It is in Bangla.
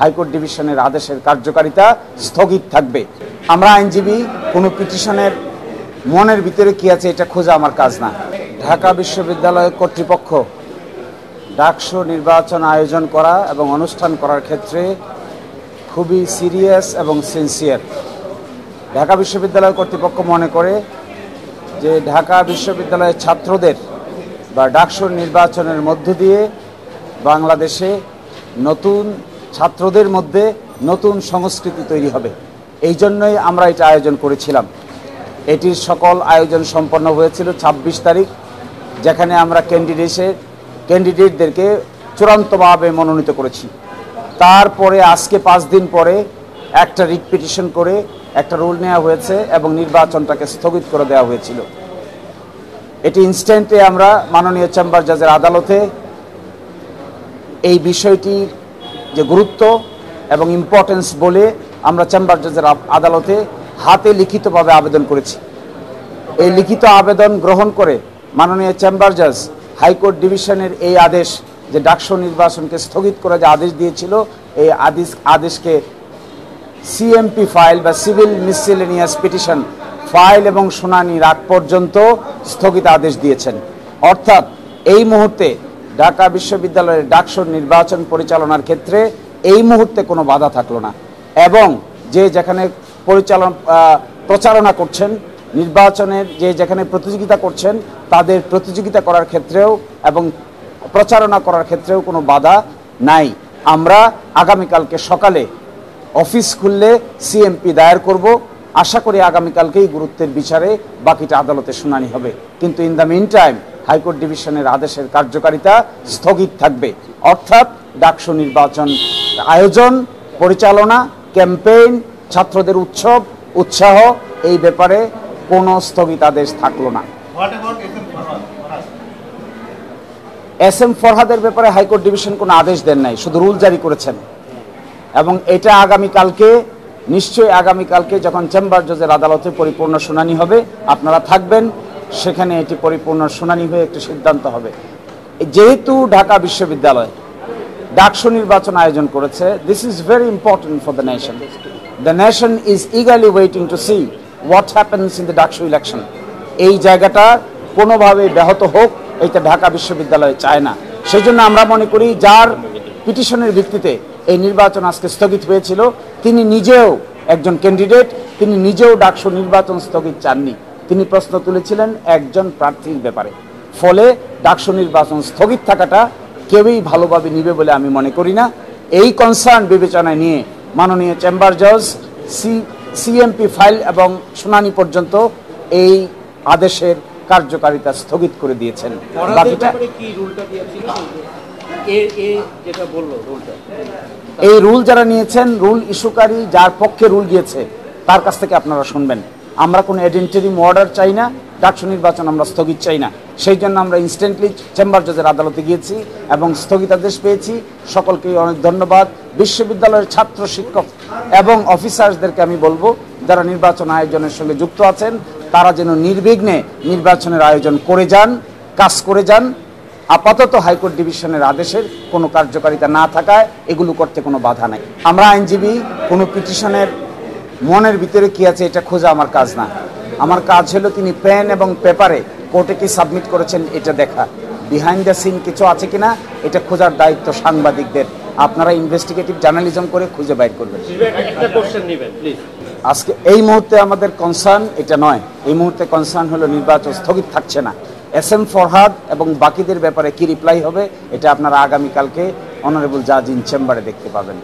হাইকোর্ট ডিভিশনের আদেশের কার্যকারিতা স্থগিত থাকবে। আমরা আইনজীবী, কোনো পিটিশনের মনের ভিতরে কি আছে এটা খোঁজা আমার কাজ না। ঢাকা বিশ্ববিদ্যালয় কর্তৃপক্ষ ডাকসু নির্বাচন আয়োজন করা এবং অনুষ্ঠান করার ক্ষেত্রে খুবই সিরিয়াস এবং সিনসিয়ার। ঢাকা বিশ্ববিদ্যালয় কর্তৃপক্ষ মনে করে যে ঢাকা বিশ্ববিদ্যালয়ের ছাত্রদের বা ডাকসুর নির্বাচনের মধ্য দিয়ে বাংলাদেশে নতুন ছাত্রদের মধ্যে নতুন সংস্কৃতি তৈরি হবে। এই জন্যই আমরা এটা আয়োজন করেছিলাম। এটির সকল আয়োজন সম্পন্ন হয়েছিল ২৬ তারিখ, যেখানে আমরা ক্যান্ডিডেটদেরকে চূড়ান্তভাবে মনোনীত করেছি। তারপরে আজকে ৫ দিন পরে একটা রিট পিটিশন করে একটা রুল নেওয়া হয়েছে এবং নির্বাচনটাকে স্থগিত করে দেওয়া হয়েছিল। এটি ইনস্ট্যান্টে আমরা মাননীয় চেম্বার জাজের আদালতে এই বিষয়টির যে গুরুত্ব এবং ইম্পর্টেন্স বলে আমরা চেম্বার জাজের আদালতে হাতে লিখিতভাবে আবেদন করেছি। এই লিখিত আবেদন গ্রহণ করে মাননীয় চেম্বার জাজ হাইকোর্ট ডিভিশনের এই আদেশ, যে ডাকসু নির্বাচনকে স্থগিত করে যে আদেশ দিয়েছিল, এই আদেশকে সিএমপি ফাইল বা সিভিল মিসসেলেনিয়াস পিটিশন ফাইল এবং শুনানির আগ পর্যন্ত স্থগিত আদেশ দিয়েছেন। অর্থাৎ এই মুহূর্তে ঢাকা বিশ্ববিদ্যালয়ের ডাকসুর নির্বাচন পরিচালনার ক্ষেত্রে এই মুহূর্তে কোনো বাধা থাকলো না, এবং যে যেখানে প্রচারণা করছেন, নির্বাচনের যে যেখানে প্রতিযোগিতা করছেন, তাদের প্রতিযোগিতা করার ক্ষেত্রেও এবং প্রচারণা করার ক্ষেত্রেও কোনো বাধা নাই। আমরা আগামীকালকে সকালে অফিস খুললে সিএমপি দায়ের করব। আশা করি আগামীকালকেই গুরুত্বের বিচারে বাকিটা আদালতে শুনানি হবে। কিন্তু in the meantime high court ডিভিশনের আদেশের কার্যকারিতা স্থগিত থাকবে। অর্থাৎ ডাকসু নির্বাচন আয়োজন, পরিচালনা, ক্যাম্পেইন, ছাত্রদের উৎসাহ এই ব্যাপারে কোনো স্থগিতাদেশ থাকলো না। এস এম ফরহাদের ব্যাপারে হাইকোর্ট ডিভিশন কোনো আদেশ দেন নাই, শুধু রুল জারি করেছেন। এবং এটা নিশ্চয়ই আগামীকালকে যখন চেম্বার জজের আদালতে পরিপূর্ণ শুনানি হবে, আপনারা থাকবেন, সেখানে এটি পরিপূর্ণ শুনানি হয়ে একটি সিদ্ধান্ত হবে। যেহেতু ঢাকা বিশ্ববিদ্যালয় ডাকসু নির্বাচন আয়োজন করেছে, this is very important for the nation. The nation is eagerly waiting to see what happens in the DUCSU election. এই জায়গাটা কোনোভাবে ব্যাহত হোক, এইটা ঢাকা বিশ্ববিদ্যালয় চায় না। সেই জন্য আমরা মনে করি যার পিটিশনের ভিত্তিতে এই নির্বাচন আজকে স্থগিত হয়েছিল, তিনি নিজেও একজন ক্যান্ডিডেট, তিনি নিজেও ডাকসু নির্বাচন স্থগিত চাননি। তিনি প্রশ্ন তুলেছিলেন একজন প্রার্থীর ব্যাপারে। ফলে ডাকসু নির্বাচন স্থগিত থাকাটা কেউই ভালোভাবে নিবে বলে আমি মনে করি না। এই কনসার্ন বিবেচনায় নিয়ে মাননীয় চেম্বার জজ সিএমপি ফাইল এবং শুনানি পর্যন্ত এই আদেশের কার্যকারিতা স্থগিত করে দিয়েছেন। বাকিটা এই রুল যারা নিয়েছেন, রুল ইস্যুকারী যার পক্ষে রুল গিয়েছে তার কাছ থেকে আপনারা শুনবেন। আমরা কোনো এডেন্টারিম অর্ডার চাই না, ডাকসু নির্বাচন আমরা স্থগিত চাই না। সেই জন্য আমরা ইনস্ট্যান্টলি চেম্বার জজের আদালতে গিয়েছি এবং স্থগিতাদেশ পেয়েছি। সকলকে অনেক ধন্যবাদ। বিশ্ববিদ্যালয়ের ছাত্র, শিক্ষক এবং অফিসার্সদেরকে আমি বলবো, যারা নির্বাচন আয়োজনের সঙ্গে যুক্ত আছেন, তারা যেন নির্বিঘ্নে নির্বাচনের আয়োজন করে যান, কাজ করে যান। আপাতত হাইকোর্ট ডিভিশনের আদেশের কোনো কার্যকারিতা না থাকায় এগুলো করতে কোনো বাধা নাই। আমরা আইনজীবী, কোনো পিটিশনের মনের ভিতরে কি আছে এটা খোঁজা আমার কাজ না। আমার কাজ হলো তিনি পেন এবং পেপারে কোর্টে কি সাবমিট করেছেন এটা দেখা। বিহাইন্ড দ্য সিন কিছু আছে কিনা এটা খোঁজার দায়িত্ব সাংবাদিকদের। আপনারা ইনভেস্টিগেটিভ জার্নালিজম করে খুঁজে বাইর করবেন। আজকে এই মুহূর্তে আমাদের কনসার্ন এটা নয়। এই মুহূর্তে কনসার্ন হলো নির্বাচন স্থগিত থাকছে না। এস এম ফরহাদ এবং বাকিদের ব্যাপারে কি রিপ্লাই হবে এটা আপনারা আগামীকালকে অনারেবল জাজ ইন চেম্বারে দেখতে পাবেন।